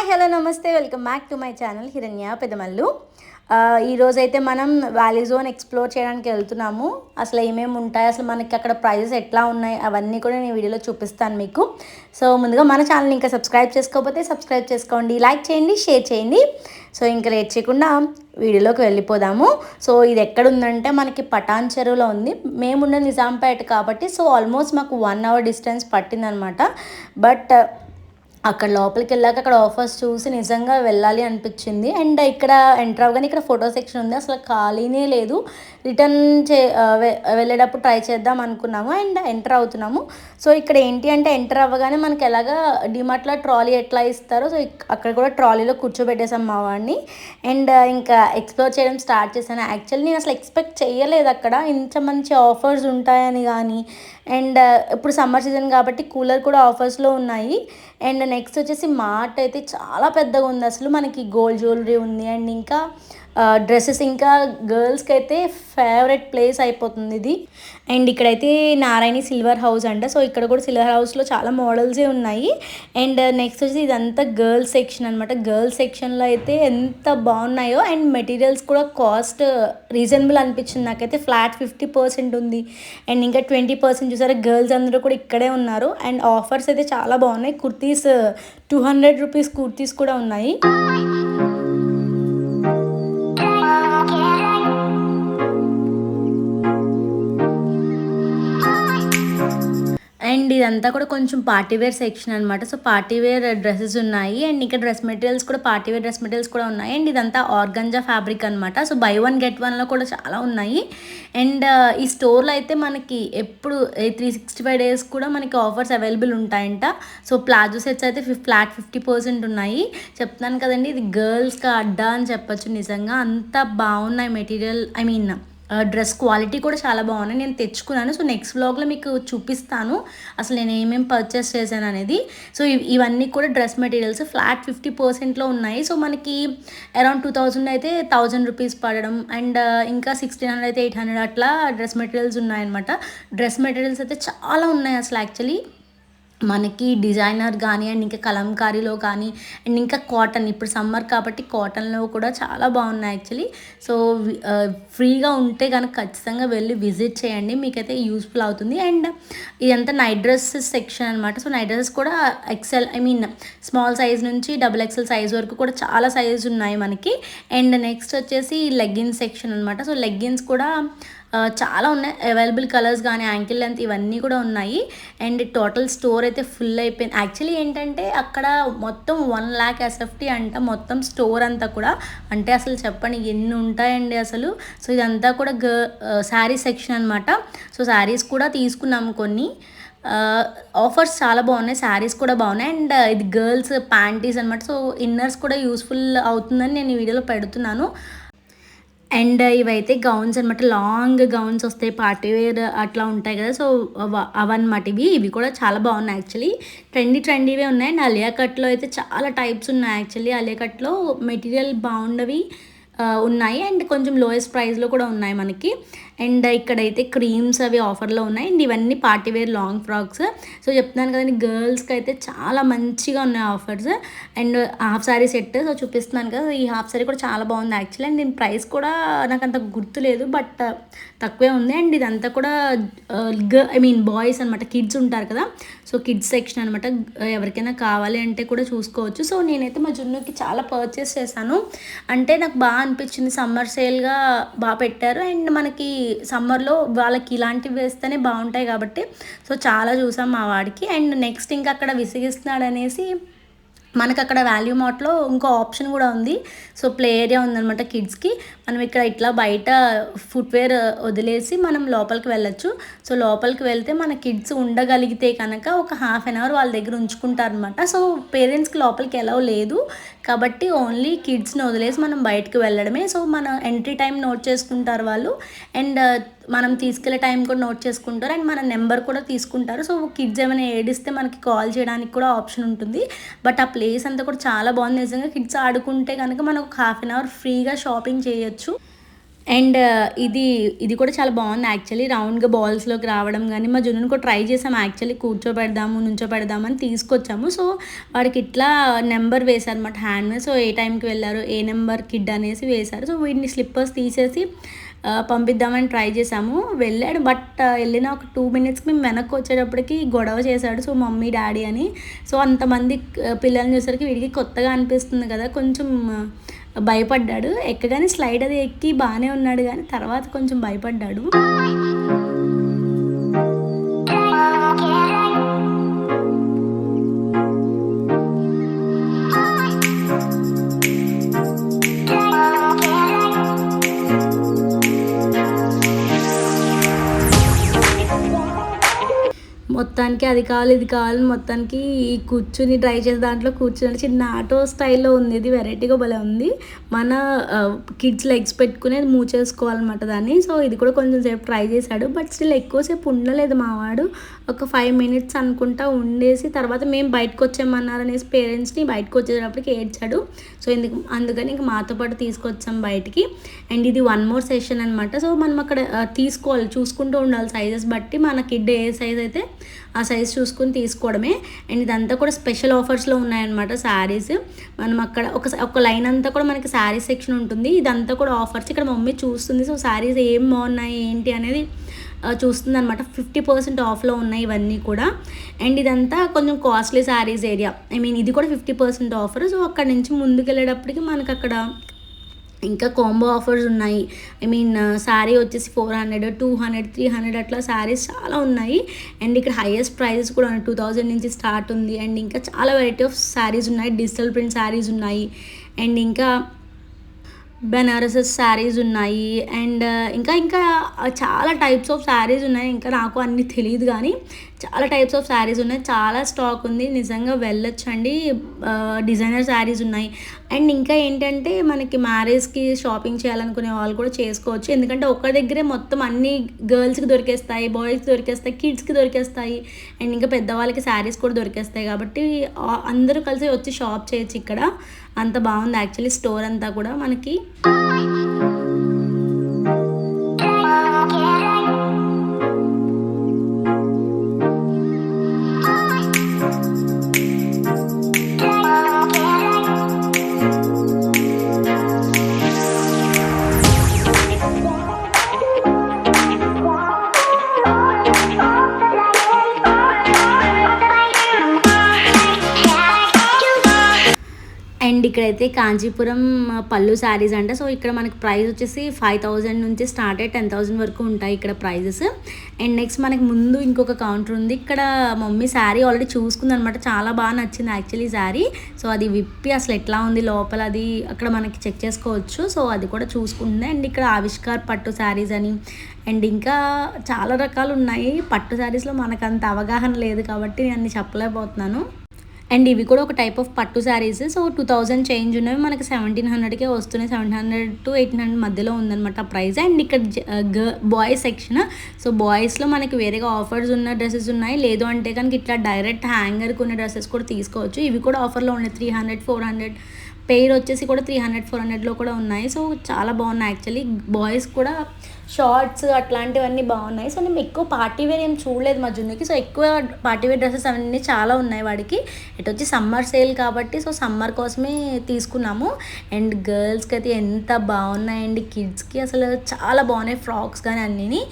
Hi hello నమస్తే welcome back to my channel హిరణ్య పెదమల్లు. ఈరోజైతే మనం వ్యాలీ జోన్ ఎక్స్ప్లోర్ చేయడానికి వెళ్తున్నాము. అసలు ఏమేమి ఉంటాయి, అసలు మనకి అక్కడ ప్రైజెస్ ఎట్లా ఉన్నాయి, అవన్నీ కూడా నేను వీడియోలో చూపిస్తాను మీకు. సో ముందుగా మన ఛానల్ని ఇంకా సబ్స్క్రైబ్ చేసుకోకపోతే సబ్స్క్రైబ్ చేసుకోండి, లైక్ చేయండి, షేర్ చేయండి. సో ఇంకా లేట్ చేయకుండా వీడియోలోకి వెళ్ళిపోదాము. సో ఇది ఎక్కడ ఉందంటే మనకి పటాన్ చెరువులో ఉంది. మేమున్న నిజాంపేట కాబట్టి సో ఆల్మోస్ట్ మాకు 1 hour డిస్టెన్స్ పట్టిందనమాట. బట్ అక్కడ లోపలికి వెళ్ళాక అక్కడ ఆఫర్స్ చూసి నిజంగా వెళ్ళాలి అనిపించింది. అండ్ ఇక్కడ ఎంటర్ అవ్వగానే ఇక్కడ ఫోటో సెక్షన్ ఉంది, అసలు ఖాళీనే లేదు. రిటర్న్ వెళ్ళేటప్పుడు ట్రై చేద్దాం అనుకున్నాము అండ్ ఎంటర్ అవుతున్నాము. సో ఇక్కడ ఏంటి అంటే ఎంటర్ అవ్వగానే మనకి ఎలాగా డిమార్ట్లో ట్రాలీ ఎట్లా ఇస్తారో సో అక్కడ కూడా ట్రాలీలో కూర్చోబెట్టేసాం మా వాడిని. అండ్ ఇంకా ఎక్స్ప్లోర్ చేయడం స్టార్ట్ చేశాను. యాక్చువల్లీ నేను అసలు ఎక్స్పెక్ట్ చేయలేదు అక్కడ ఇంత మంచి ఆఫర్స్ ఉంటాయని కానీ. అండ్ ఇప్పుడు సమ్మర్ సీజన్ కాబట్టి కూలర్ కూడా ఆఫర్స్లో ఉన్నాయి. అండ్ నెక్స్ట్ వచ్చేసి మార్ట్ అయితే చాలా పెద్దగా ఉంది, అసలు మనకి గోల్డ్ జ్యువెలరీ ఉంది. అండ్ ఇంకా డ్రెస్సెస్, ఇంకా గర్ల్స్కి అయితే ఫేవరెట్ ప్లేస్ అయిపోతుంది ఇది. అండ్ ఇక్కడైతే నారాయణి సిల్వర్ హౌస్ అంట. సో ఇక్కడ కూడా సిల్వర్ హౌస్లో చాలా మోడల్సే ఉన్నాయి. అండ్ నెక్స్ట్ వచ్చి ఇదంతా గర్ల్స్ సెక్షన్ అనమాట. గర్ల్స్ సెక్షన్లో అయితే ఎంత బాగున్నాయో. అండ్ మెటీరియల్స్ కూడా కాస్ట్ రీజనబుల్ అనిపించింది నాకైతే. ఫ్లాట్ 50% ఉంది. అండ్ ఇంకా 20% చూసారా, గర్ల్స్ అందరూ కూడా ఇక్కడే ఉన్నారు. అండ్ ఆఫర్స్ అయితే చాలా బాగున్నాయి. కుర్తీస్ 200 రూపీస్ కుర్తీస్ కూడా ఉన్నాయి. అండ్ ఇదంతా కూడా కొంచెం పార్టీవేర్ సెక్షన్ అనమాట. సో పార్టీవేర్ డ్రెస్సెస్ ఉన్నాయి. అండ్ ఇక్కడ డ్రెస్ మెటీరియల్స్ కూడా పార్టీవేర్ డ్రెస్ మెటీరియల్స్ కూడా ఉన్నాయి. అండ్ ఇదంతా ఆర్గంజా ఫ్యాబ్రిక్ అనమాట. సో బై 1 get 1లో కూడా చాలా ఉన్నాయి. అండ్ ఈ స్టోర్లో అయితే మనకి ఎప్పుడు 365 days కూడా మనకి ఆఫర్స్ అవైలబుల్ ఉంటాయంట. సో ప్లాజో సెట్స్ అయితే ఫ్లాట్ 50% ఉన్నాయి. చెప్తున్నాను కదండి, ఇది గర్ల్స్కి అడ్డా అని చెప్పచ్చు. నిజంగా అంత బాగున్నాయి మెటీరియల్, డ్రెస్ క్వాలిటీ కూడా చాలా బాగున్నాయి. నేను తెచ్చుకున్నాను. సో నెక్స్ట్ వ్లాగ్లో మీకు చూపిస్తాను అసలు నేను ఏమేమి పర్చేస్ చేశాను అనేది. సో ఇవన్నీ కూడా డ్రెస్ మెటీరియల్స్ ఫ్లాట్ 50%లో ఉన్నాయి. సో మనకి అరౌండ్ 2000 అయితే 1000 రూపీస్ పడడం. అండ్ ఇంకా 1600 అయితే 800 అట్లా డ్రెస్ మెటీరియల్స్ ఉన్నాయన్నమాట. డ్రెస్ మెటీరియల్స్ అయితే చాలా ఉన్నాయి అసలు. యాక్చువల్లీ మనకి డిజైనర్ కానీ అండ్ ఇంకా కలంకారీలో కానీ అండ్ ఇంకా కాటన్, ఇప్పుడు సమ్మర్ కాబట్టి కాటన్లో కూడా చాలా బాగున్నాయి యాక్చువల్లీ. సో ఫ్రీగా ఉంటే కనుక ఖచ్చితంగా వెళ్ళి విజిట్ చేయండి, మీకైతే యూస్ఫుల్ అవుతుంది. అండ్ ఇదంతా నైట్ డ్రెస్సెస్ సెక్షన్ అనమాట. సో నైట్ డ్రెస్సెస్ కూడా ఎక్సెల్ స్మాల్ సైజ్ నుంచి XXL సైజ్ వరకు కూడా చాలా సైజ్ ఉన్నాయి మనకి. అండ్ నెక్స్ట్ వచ్చేసి లెగ్గిన్స్ సెక్షన్ అనమాట. సో లెగ్గిన్స్ కూడా చాలా ఉన్నాయి అవైలబుల్, కలర్స్ కానీ యాంకిల్ లెంత్ ఇవన్నీ కూడా ఉన్నాయి. అండ్ టోటల్ స్టోర్ అయితే ఫుల్ అయిపోయింది. యాక్చువల్లీ ఏంటంటే అక్కడ మొత్తం 1 lakh SFT అంట మొత్తం స్టోర్ అంతా కూడా. అంటే అసలు చెప్పండి ఎన్ని ఉంటాయండి అసలు. సో ఇదంతా కూడా శారీ సెక్షన్ అనమాట. సో శారీస్ కూడా తీసుకున్నాము కొన్ని. ఆఫర్స్ చాలా బాగున్నాయి, శారీస్ కూడా బాగున్నాయి. అండ్ ఇది గర్ల్స్ ప్యాంటీస్ అనమాట. సో ఇన్నర్స్ కూడా యూస్ఫుల్ అవుతుందని నేను ఈ వీడియోలో పెడుతున్నాను. అండ్ ఇవైతే గౌన్స్ అనమాట. లాంగ్ గౌన్స్ వస్తాయి, పార్టీవేర్ అట్లా ఉంటాయి కదా. సో అవన్నమాట ఇవి కూడా చాలా బాగున్నాయి యాక్చువల్లీ. ట్రెండీవే ఉన్నాయి. అండ్ అలియా కట్లో అయితే చాలా టైప్స్ ఉన్నాయి యాక్చువల్లీ. అలియా కట్లో మెటీరియల్ బాగున్నవి ఉన్నాయి. అండ్ కొంచెం లోయెస్ట్ ప్రైస్లో కూడా ఉన్నాయి మనకి. అండ్ ఇక్కడైతే క్రీమ్స్ అవి ఆఫర్లో ఉన్నాయి. అండ్ ఇవన్నీ పార్టీవేర్ లాంగ్ ఫ్రాక్స్. సో చెప్తున్నాను కదండి, గర్ల్స్కి అయితే చాలా మంచిగా ఉన్నాయి offers. And half sorry set so చూపిస్తున్నాను కదా, ఈ హాఫ్ సారీ కూడా చాలా బాగుంది యాక్చువల్లీ. అండ్ దీని ప్రైస్ కూడా నాకు అంత గుర్తులేదు, బట్ తక్కువే ఉంది. అండ్ ఇదంతా కూడా బాయ్స్ అనమాట, కిడ్స్ ఉంటారు కదా. సో కిడ్స్ సెక్షన్ అనమాట. ఎవరికైనా కావాలి అంటే కూడా చూసుకోవచ్చు. సో నేనైతే మా జున్నుకి చాలా పర్చేస్ చేశాను. అంటే నాకు బాగా అనిపించింది, సమ్మర్ సేల్గా బాగా పెట్టారు. అండ్ మనకి సమ్మర్లో వాళ్ళకి ఇలాంటివి వేస్తేనే బాగుంటాయి కాబట్టి సో చాలా చూసాం మా వాడికి. అండ్ నెక్స్ట్ ఇంకా అక్కడ విసిగిస్తున్నాడు అనేసి మనకు అక్కడ వాల్యూ మార్ట్లో ఇంకో ఆప్షన్ కూడా ఉంది. సో ప్లే ఏరియా ఉందన్నమాట కిడ్స్కి. మనం ఇక్కడ ఇట్లా బయట ఫుట్వేర్ వదిలేసి మనం లోపలికి వెళ్ళొచ్చు. సో లోపలికి వెళ్తే మన కిడ్స్ ఉండగలిగితే కనుక ఒక ½ an hour వాళ్ళ దగ్గర ఉంచుకుంటారనమాట. సో పేరెంట్స్కి లోపలికి ఎలా లేదు కాబట్టి ఓన్లీ కిడ్స్ని వదిలేసి మనం బయటకు వెళ్ళడమే. సో మన ఎంట్రీ టైం నోట్ చేసుకుంటారు వాళ్ళు. అండ్ మనం తీసుకెళ్ళే టైం కూడా నోట్ చేసుకుంటారు. అండ్ మన నెంబర్ కూడా తీసుకుంటారు. సో కిడ్స్ ఏమైనా ఏడిస్తే మనకి కాల్ చేయడానికి కూడా ఆప్షన్ ఉంటుంది. బట్ ఆ ప్లేస్ అంతా కూడా చాలా బాగుంది నిజంగా. కిడ్స్ ఆడుకుంటే కనుక మనం ఒక ½ an hour ఫ్రీగా షాపింగ్ చేయొచ్చు. అండ్ ఇది ఇది కూడా చాలా బాగుంది యాక్చువల్లీ. రౌండ్‌గా బాల్స్‌లోకి రావడం గానీ, మా జున్నుని కూడా ట్రై చేసాం యాక్చువల్లీ. కూర్చోబెడదాము, నుంచోబెడదామని తీసుకొచ్చాము. సో, వాడికి ఇట్లా నెంబర్ వేశారనమాట హ్యాండ్ మీద. సో, ఏ టైంకి వెళ్లారు, ఏ నెంబర్ కిడ్ అనేసి వేశారు. సో, వీడిని స్లిప్పర్స్ తీసేసి పంపిద్దామని ట్రై చేసాము. వెళ్ళాడు. బట్ వెళ్ళిన ఒక 2 మినిట్స్‌కి మేము వెనక్కి వచ్చేటప్పటికి గొడవ చేశాడు. సో, మమ్మీ, డాడీ అని. సో, అంతమంది పిల్లల్ని చూసేసరికి వీడికి కొత్తగా అనిపిస్తుంది కదా! కొంచెం భయపడ్డాడు. ఎక్కగానే స్లైడ్ అది ఎక్కి బాగానే ఉన్నాడు కానీ తర్వాత కొంచెం భయపడ్డాడు. మొత్తానికి అది కావాలి, ఇది కావాలని మొత్తానికి ఈ కూర్చుని డ్రై చేసే దాంట్లో కూర్చుని చిన్న ఆటో స్టైల్‌లో ఉంది. ఇది వెరైటీగా భలే ఉంది. మన కిడ్స్ లెగ్స్ పెట్టుకుని అది మూవ్ చేసుకోవాలన్నమాట దాన్ని. సో, ఇది కూడా కొంచెం సేపు ట్రై చేశాడు. బట్ స్టిల్ ఎక్కువసేపు ఉండలేదు మా వాడు. ఒక 5 మినిట్స్ అనుకుంటా ఉండేసి తర్వాత మేము బయటకు వచ్చామన్నారనేసి పేరెంట్స్‌ని బయటకు వచ్చేటప్పటికి ఏడ్చాడు. సో, అందుకని ఇంక మాతో పాటు తీసుకొచ్చాం బయటికి. అండ్ ఇది 1 మోర్ సెషన్ అనమాట. సో, మనం అక్కడ తీసుకోవాలి, చూసుకుంటూ ఉండాలి సైజెస్ బట్టి. మన కిడ్ ఏ సైజ్ అయితే ఆ సైజ్ చూసుకుని తీసుకోవడమే. అండ్ ఇదంతా కూడా స్పెషల్ ఆఫర్స్లో ఉన్నాయన్నమాట శారీస్. మనం అక్కడ ఒక లైన్ అంతా కూడా మనకి శారీ సెక్షన్ ఉంటుంది. ఇదంతా కూడా ఆఫర్స్. ఇక్కడ మమ్మీ చూస్తుంది. సో, శారీస్ ఏం బాగున్నాయి ఏంటి అనేది చూస్తుంది అనమాట. 50% ఆఫ్లో ఉన్నాయి ఇవన్నీ కూడా. అండ్ ఇదంతా కొంచెం కాస్ట్లీ శారీస్ ఏరియా. ఇది కూడా 50% ఆఫర్. సో, అక్కడ నుంచి ముందుకు వెళ్ళేటప్పటికి మనకు అక్కడ ఇంకా కాంబో ఆఫర్స్ ఉన్నాయి. శారీ వచ్చేసి 400, 200, 300 అట్లా శారీస్ చాలా ఉన్నాయి. అండ్ ఇక్కడ హైయెస్ట్ ప్రైజెస్ కూడా 2000 నుంచి స్టార్ట్ ఉంది. అండ్ ఇంకా చాలా వెరైటీ ఆఫ్ శారీస్ ఉన్నాయి. డిజిటల్ ప్రింట్ శారీస్ ఉన్నాయి. అండ్ ఇంకా బెనారసెస్ శారీస్ ఉన్నాయి. అండ్ ఇంకా ఇంకా చాలా టైప్స్ ఆఫ్ శారీస్ ఉన్నాయి. ఇంకా నాకు అన్నీ తెలియదు కానీ చాలా టైప్స్ ఆఫ్ శారీస్ ఉన్నాయి. చాలా స్టాక్ ఉంది. నిజంగా వెళ్ళొచ్చండి. డిజైనర్ శారీస్ ఉన్నాయి. అండ్ ఇంకా ఏంటంటే మనకి మ్యారేజ్కి షాపింగ్ చేయాలనుకునే వాళ్ళు కూడా చేసుకోవచ్చు. ఎందుకంటే ఒక దగ్గరే మొత్తం అన్ని గర్ల్స్కి దొరికేస్తాయి, బాయ్స్కి దొరికేస్తాయి, కిడ్స్కి దొరికేస్తాయి. అండ్ ఇంకా పెద్దవాళ్ళకి శారీస్ కూడా దొరికేస్తాయి. కాబట్టి అందరూ కలిసి వచ్చి షాప్ చేయొచ్చు ఇక్కడ. అంత బాగుంది యాక్చువల్లీ స్టోర్ అంతా కూడా మనకి. అండ్ ఇక్కడైతే కాంచీపురం పళ్ళు శారీస్ అంట. సో, ఇక్కడ మనకి ప్రైస్ వచ్చేసి 5000 నుంచి స్టార్ట్ అయ్యి 10,000 వరకు ఉంటాయి ఇక్కడ ప్రైజెస్. అండ్ నెక్స్ట్ మనకి ముందు ఇంకొక కౌంటర్ ఉంది. ఇక్కడ మమ్మీ శారీ ఆల్రెడీ చూసుకుందనమాట. చాలా బాగా నచ్చింది యాక్చువల్లీ శారీ. సో, అది విప్పి అసలు ఎట్లా ఉంది లోపల అది అక్కడ మనకి చెక్ చేసుకోవచ్చు. సో, అది కూడా చూసుకుంటుంది. అండ్ ఇక్కడ ఆవిష్కార్ పట్టు శారీస్ అని అండ్ ఇంకా చాలా రకాలు ఉన్నాయి. పట్టు శారీస్లో మనకు అంత అవగాహన లేదు కాబట్టి నేను అన్ని చెప్పలేకపోతున్నాను. అండ్ ఇవి కూడా ఒక టైప్ ఆఫ్ పట్టు శారీస్. సో, 2000 చేంజ్ ఉన్నవి మనకి 1700కే వస్తున్నాయి. 700 to 1800 మధ్యలో ఉందన్నమాట ప్రైస్. అండ్ ఇక్కడ బాయ్స్ సెక్షన్. సో, బాయ్స్లో మనకి వేరేగా ఆఫర్స్ ఉన్న డ్రెస్సెస్ ఉన్నాయి. లేదు అంటే కనుక ఇట్లా డైరెక్ట్ హ్యాంగర్కి ఉన్న డ్రెస్సెస్ కూడా తీసుకోవచ్చు. ఇవి కూడా ఆఫర్లో ఉన్నాయి. 300, 400 పెయిర్ వచ్చేసి కూడా 300, 400లో కూడా ఉన్నాయి. సో, చాలా బాగున్నాయి యాక్చువల్లీ. బాయ్స్ కూడా షార్ట్స్ అట్లాంటివన్నీ బాగున్నాయి. సో, నేను ఎక్కువ పార్టీ వేర్ ఏం చూడలేదు మా జున్నుకి. సో, ఎక్కువ పార్టీ వేర్ డ్రెస్సెస్ అవన్నీ చాలా ఉన్నాయి వాడికి. ఇటు వచ్చి సమ్మర్ సేల్ కాబట్టి సో సమ్మర్ కోసమే తీసుకున్నాము. అండ్ గర్ల్స్కి అయితే ఎంత బాగున్నాయండి. కిడ్స్కి అసలు చాలా బాగున్నాయి ఫ్రాక్స్ కానీ అన్నీ.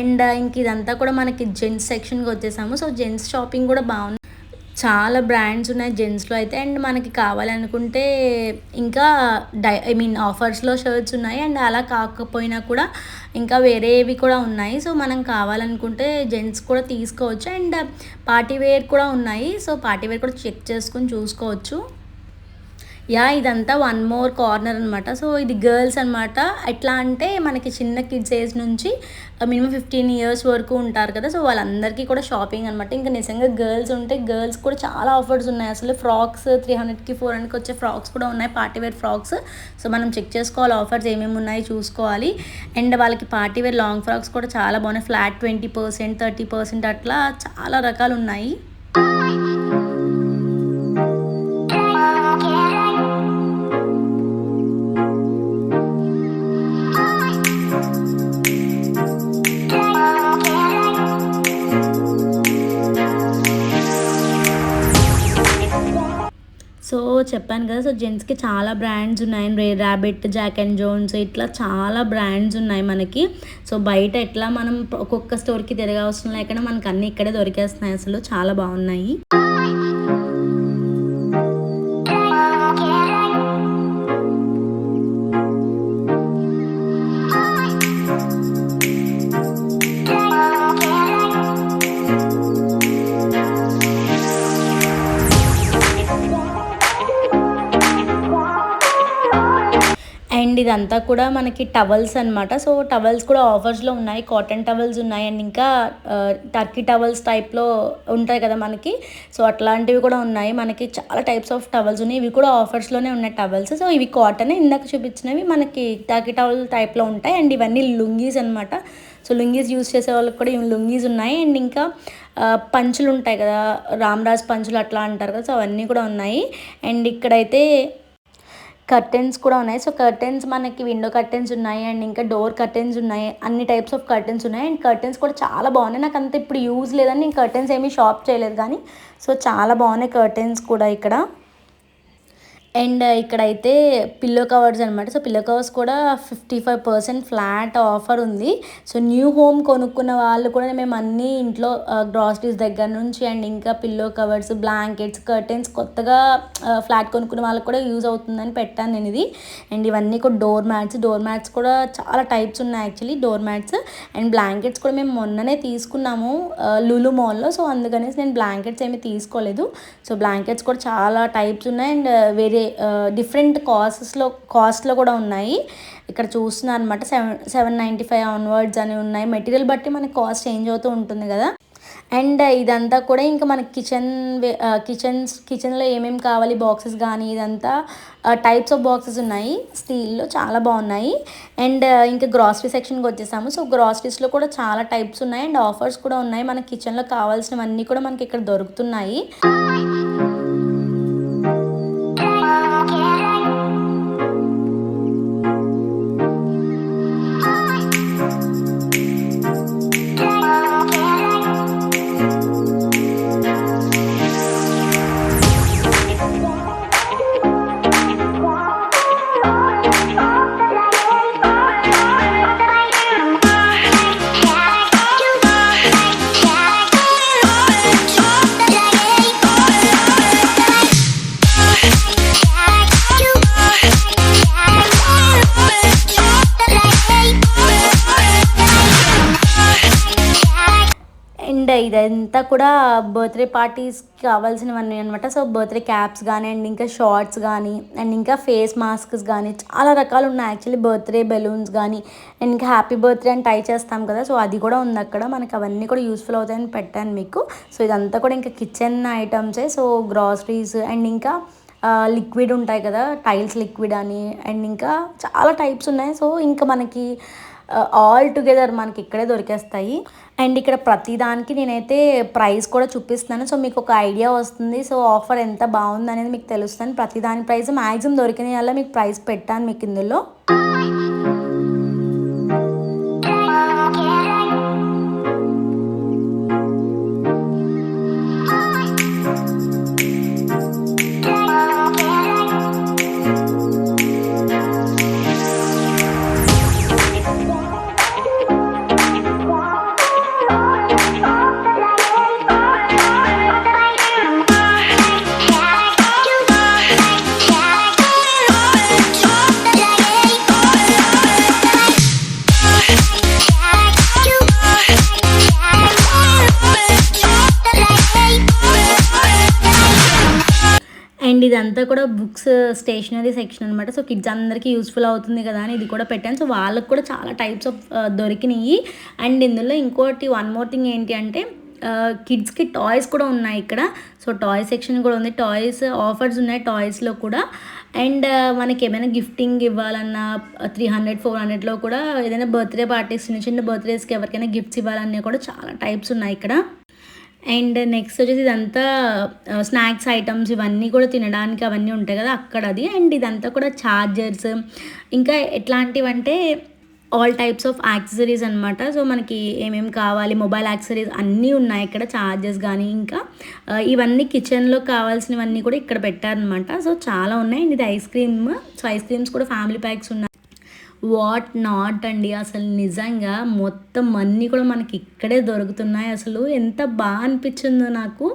అండ్ ఇంక ఇదంతా కూడా మనకి జెంట్స్ సెక్షన్కి వచ్చేసాము. సో, జెంట్స్ షాపింగ్ కూడా బాగుంది. చాలా బ్రాండ్స్ ఉన్నాయి జెంట్స్లో అయితే. అండ్ మనకి కావాలనుకుంటే ఇంకా ఆఫర్స్లో షర్ట్స్ ఉన్నాయి. అండ్ అలా కాకపోయినా కూడా ఇంకా వేరేవి కూడా ఉన్నాయి. సో, మనం కావాలనుకుంటే జెంట్స్ కూడా తీసుకోవచ్చు. అండ్ పార్టీ వేర్ కూడా ఉన్నాయి. సో, పార్టీ వేర్ కూడా చెక్ చేసుకొని చూసుకోవచ్చు. ఇదంతా 1 మోర్ కార్నర్ అనమాట. సో, ఇది గర్ల్స్ అనమాట. ఎట్లా అంటే మనకి చిన్న కిడ్స్ ఏజ్ నుంచి మినిమం 15 ఇయర్స్ వరకు ఉంటారు కదా. సో, వాళ్ళందరికీ కూడా షాపింగ్ అనమాట. ఇంకా నిజంగా గర్ల్స్ ఉంటే గర్ల్స్ కూడా చాలా ఆఫర్స్ ఉన్నాయి. అసలు ఫ్రాక్స్ 300కి 400కి వచ్చే ఫ్రాక్స్ కూడా ఉన్నాయి. Party wear frocks. సో, మనం చెక్ చేసుకోవాలి ఆఫర్స్ ఏమేమి ఉన్నాయి చూసుకోవాలి. అండ్ వాళ్ళకి పార్టీ వేర్ లాంగ్ ఫ్రాక్స్ కూడా చాలా బాగున్నాయి. ఫ్లాట్ 20%, 30% అట్లా చాలా రకాలు ఉన్నాయి. చెప్పాను కదా, సో జెంట్స్కి చాలా బ్రాండ్స్ ఉన్నాయి. ర్యాబిట్, జాక్ అండ్ జోన్స్ ఇట్లా చాలా బ్రాండ్స్ ఉన్నాయి మనకి. సో బయట ఎట్లా మనం ఒక్కొక్క స్టోర్కి తిరగా అవసరం లేకుండా మనకు అన్నీ ఇక్కడే దొరికేస్తున్నాయి. అసలు చాలా బాగున్నాయి. అండ్ ఇదంతా కూడా మనకి టవల్స్ అనమాట. సో టవల్స్ కూడా ఆఫర్స్లో ఉన్నాయి. కాటన్ టవల్స్ ఉన్నాయి అండ్ ఇంకా టర్కీ టవల్స్ టైప్లో ఉంటాయి కదా మనకి. సో అట్లాంటివి కూడా ఉన్నాయి. మనకి చాలా టైప్స్ ఆఫ్ టవల్స్ ఉన్నాయి. ఇవి కూడా ఆఫర్స్లోనే ఉన్నాయి టవల్స్. సో ఇవి కాటన్, ఇందాక చూపించినవి మనకి టర్కీ టవల్ టైప్లో ఉంటాయి. అండ్ ఇవన్నీ లుంగీస్ అనమాట. సో లుంగీస్ యూస్ చేసే వాళ్ళకి కూడా ఇవి లుంగీస్ ఉన్నాయి. అండ్ ఇంకా పంచులు ఉంటాయి కదా, రామ్రాజ్ పంచులు అట్లా అంటారు కదా, సో అవన్నీ కూడా ఉన్నాయి. అండ్ ఇక్కడైతే కర్టెన్స్ కూడా ఉన్నాయి. సో కర్టెన్స్ మనకి విండో కర్టెన్స్ ఉన్నాయి అండ్ ఇంకా డోర్ కర్టెన్స్ ఉన్నాయి. అన్ని టైప్స్ ఆఫ్ కర్టెన్స్ ఉన్నాయి. అండ్ కర్టెన్స్ కూడా చాలా బాగున్నాయి. నాకు అంత ఇప్పుడు యూజ్ లేదని నేను కర్టెన్స్ ఏమీ షాప్ చేయలేదు కానీ, సో చాలా బాగున్నాయి కర్టెన్స్ కూడా ఇక్కడ. అండ్ ఇక్కడైతే పిల్లో కవర్స్ అనమాట. సో పిల్లో కవర్స్ కూడా 55% ఫ్లాట్ ఆఫర్ ఉంది. సో న్యూ హోమ్ కొనుక్కున్న వాళ్ళు కూడా మేము అన్నీ ఇంట్లో గ్రాసరీస్ దగ్గర నుంచి అండ్ ఇంకా పిల్లో కవర్స్, బ్లాంకెట్స్, కర్టెన్స్ కొత్తగా ఫ్లాట్ కొనుక్కున్న వాళ్ళకి కూడా యూజ్ అవుతుందని పెట్టాను నేను ఇది. అండ్ ఇవన్నీ కూడా డోర్ మ్యాట్స్ కూడా చాలా టైప్స్ ఉన్నాయి actually door mats. And blankets కూడా మేము మొన్ననే తీసుకున్నాము లులు మాల్లో. సో అందుకనేసి నేను బ్లాంకెట్స్ ఏమీ తీసుకోలేదు. సో బ్లాంకెట్స్ కూడా చాలా టైప్స్ ఉన్నాయి అండ్ వేరే డిఫరెంట్ కాస్ట్లో కూడా ఉన్నాయి. ఇక్కడ చూస్తున్నాను అనమాట. 795 ఆన్వర్డ్స్ అని ఉన్నాయి. మెటీరియల్ బట్టి మనకి కాస్ట్ చేంజ్ అవుతూ ఉంటుంది కదా. అండ్ ఇదంతా కూడా ఇంకా మనకి కిచెన్లో ఏమేమి కావాలి బాక్సెస్ కానీ ఇదంతా టైప్స్ ఆఫ్ బాక్సెస్ ఉన్నాయి స్టీల్లో, చాలా బాగున్నాయి. అండ్ ఇంకా గ్రాసరీ సెక్షన్కి వచ్చేసాము. సో గ్రాసరీస్లో కూడా చాలా టైప్స్ ఉన్నాయి అండ్ ఆఫర్స్ కూడా ఉన్నాయి. మన కిచెన్లో కావాల్సినవన్నీ కూడా మనకి ఇక్కడ దొరుకుతున్నాయి. అండ్ ఇదంతా కూడా బర్త్డే పార్టీస్కి కావాల్సినవన్నీ అనమాట. సో బర్త్డే క్యాప్స్ కానీ అండ్ ఇంకా షార్ట్స్ కానీ అండ్ ఇంకా ఫేస్ మాస్క్స్ కానీ చాలా రకాలు ఉన్నాయి యాక్చువల్లీ. బర్త్డే బెలూన్స్ కానీ అండ్ ఇంకా హ్యాపీ బర్త్డే అని టై చేస్తాం కదా, సో అది కూడా ఉంది అక్కడ. మనకి అవన్నీ కూడా యూస్ఫుల్ అవుతాయని పెట్టాను మీకు. సో ఇదంతా కూడా ఇంకా కిచెన్ ఐటమ్సే. సో గ్రాసరీస్ అండ్ ఇంకా లిక్విడ్ ఉంటాయి కదా, టైల్స్ లిక్విడ్ అని అండ్ ఇంకా చాలా టైప్స్ ఉన్నాయి. సో ఇంకా మనకి ఆల్ టుగెదర్ మనకి ఇక్కడే దొరికేస్తాయి. అండ్ ఇక్కడ ప్రతిదానికి నేనైతే ప్రైస్ కూడా చూపిస్తున్నాను. సో మీకు ఒక ఐడియా వస్తుంది. సో ఆఫర్ ఎంత బాగుంది అనేది మీకు తెలుస్తుంది. ప్రతిదాని ప్రైస్ మ్యాక్సిమం దొరికిన వల్ల మీకు ప్రైస్ పెట్టాను మీకు ఇందులో. అండ్ ఇదంతా కూడా బుక్స్ స్టేషనరీ సెక్షన్ అనమాట. సో కిడ్స్ అందరికీ యూస్ఫుల్ అవుతుంది కదా అని ఇది కూడా పెట్టాను. సో వాళ్ళకి కూడా చాలా టైప్స్ ఆఫ్ దొరికినాయి. అండ్ ఇందులో ఇంకోటి వన్ మోర్ థింగ్ ఏంటి అంటే కిడ్స్కి టాయ్స్ కూడా ఉన్నాయి ఇక్కడ. సో టాయ్ సెక్షన్ కూడా ఉంది. టాయ్స్ ఆఫర్స్ ఉన్నాయి టాయ్స్లో కూడా. అండ్ మనకి ఏమైనా గిఫ్టింగ్ ఇవ్వాలన్నా 300-400లో కూడా ఏదైనా బర్త్డే పార్టీస్ చిన్న బర్త్డేస్కి ఎవరికైనా గిఫ్ట్స్ ఇవ్వాలన్నా కూడా చాలా టైప్స్ ఉన్నాయి ఇక్కడ. అండ్ నెక్స్ట్ వచ్చేసి ఇదంతా స్నాక్స్ ఐటమ్స్ ఇవన్నీ కూడా తినడానికి అవన్నీ ఉంటాయి కదా అక్కడ అది. అండ్ ఇదంతా కూడా ఛార్జర్స్ ఇంకా ఎట్లాంటివంటే ఆల్ టైప్స్ ఆఫ్ యాక్సెసరీస్ అనమాట. సో మనకి ఏమేమి కావాలి, మొబైల్ యాక్సెసరీస్ అన్నీ ఉన్నాయి ఇక్కడ. చార్జెస్ కానీ ఇంకా ఇవన్నీ కిచెన్లో కావాల్సినవన్నీ కూడా ఇక్కడ పెట్టారనమాట. సో చాలా ఉన్నాయి. ఇది ice cream. So ice creams కూడా ఫ్యామిలీ ప్యాక్స్ ఉన్నాయి. వాట్ నాట్ అండి, అసలు నిజంగా మొత్తం అన్నీ కూడా మనకి ఇక్కడే దొరుకుతున్నాయి. అసలు ఎంత బాగా అనిపించిందో నాకు.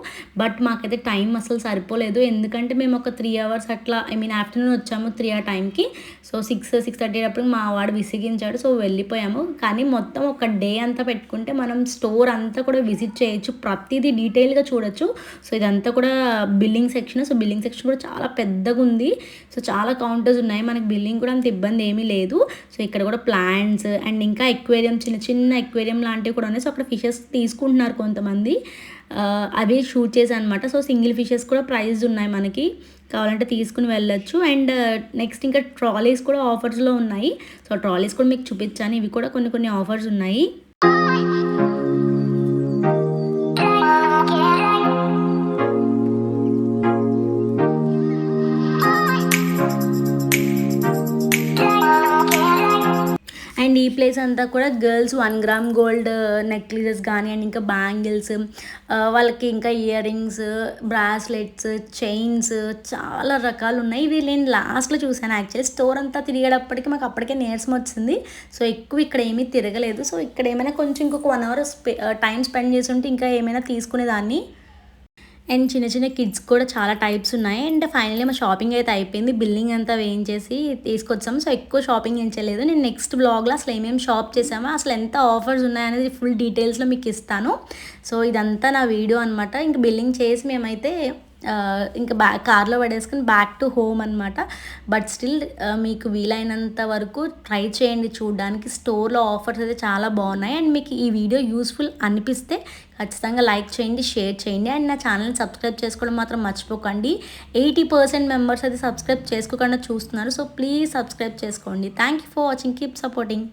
బట్ మాకైతే టైం అసలు సరిపోలేదు, ఎందుకంటే మేము ఒక 3 అవర్స్ అట్లా ఆఫ్టర్నూన్ వచ్చాము 3 ఆ టైంకి. సో 6-6:30 అప్పుడు మా వాడు విసిగించాడు, సో వెళ్ళిపోయాము. కానీ మొత్తం ఒక డే అంతా పెట్టుకుంటే మనం స్టోర్ అంతా కూడా విజిట్ చేయొచ్చు, ప్రతిదీ డీటెయిల్గా చూడొచ్చు. సో ఇదంతా కూడా billing section. So billing section కూడా చాలా పెద్దగా ఉంది. సో చాలా కౌంటర్స్ ఉన్నాయి, మనకి బిల్లింగ్ కూడా అంత ఇబ్బంది ఏమీ లేదు. సో ఇక్కడ కూడా ప్లాంట్స్ అండ్ ఇంకా ఎక్వేరియం, చిన్న చిన్న ఎక్వేరియం లాంటివి కూడా ఉన్నాయి. సో అక్కడ ఫిషెస్ తీసుకుంటున్నారు కొంతమంది, అవి షూట్ చేసి అనమాట. సో సింగిల్ ఫిషెస్ కూడా ప్రైజ్ ఉన్నాయి, మనకి కావాలంటే తీసుకుని వెళ్ళొచ్చు. అండ్ నెక్స్ట్ ఇంకా ట్రాలీస్ కూడా ఆఫర్స్లో ఉన్నాయి. సో ట్రాలీస్ కూడా మీకు చూపించాను, ఇవి కూడా కొన్ని ఆఫర్స్ ఉన్నాయి. అండ్ ఈ ప్లేస్ అంతా కూడా గర్ల్స్ 1 గ్రామ్ గోల్డ్ నెక్లెసెస్ కానీ అండ్ ఇంకా బ్యాంగిల్స్, వాళ్ళకి ఇంకా ఇయర్ రింగ్స్, బ్రాస్లెట్స్, చైన్స్, చాలా రకాలు ఉన్నాయి. ఇవి నేను లాస్ట్లో చూసాను. యాక్చువల్లీ స్టోర్ అంతా తిరిగేటప్పటికి మాకు అప్పటికే నీరసం వచ్చింది. సో ఎక్కువ ఇక్కడ ఏమీ తిరగలేదు. సో ఇక్కడ ఏమైనా కొంచెం ఇంకొక 1 అవర్ టైం స్పెండ్ చేసి ఉంటే ఇంకా ఏమైనా తీసుకునేదాన్ని. అండ్ చిన్న కిడ్స్ కూడా చాలా టైప్స్ ఉన్నాయి. అండ్ ఫైనల్లీ మా షాపింగ్ అయితే అయిపోయింది, బిల్లింగ్ అంతా వేయించేసి తీసుకొచ్చాము. సో ఎక్కువ షాపింగ్ ఏం చేయలేదు. నేను నెక్స్ట్ బ్లాగ్లో అసలు ఏమేమి షాప్ చేసామో, అసలు ఎంత ఆఫర్స్ ఉన్నాయనేది ఫుల్ డీటెయిల్స్లో మీకు ఇస్తాను. సో ఇదంతా నా వీడియో అనమాట. ఇంక బిల్లింగ్ చేసి మేమైతే ఇంకా కార్లో పడేసుకుని బ్యాక్ టు హోమ్ అనమాట. బట్ స్టిల్ మీకు వీలైనంత వరకు ట్రై చేయండి చూడడానికి. స్టోర్లో ఆఫర్స్ అయితే చాలా బాగున్నాయి. అండ్ మీకు ఈ వీడియో యూస్ఫుల్ అనిపిస్తే ఖచ్చితంగా లైక్ చేయండి, షేర్ చేయండి. అండ్ నా ఛానల్ని సబ్స్క్రైబ్ చేసుకోవడం మాత్రం మర్చిపోకండి. 80% మెంబర్స్ అయితే సబ్స్క్రైబ్ చేసుకోకుండా చూస్తున్నారు. సో ప్లీజ్ సబ్స్క్రైబ్ చేసుకోండి. Thank you for watching, keep supporting.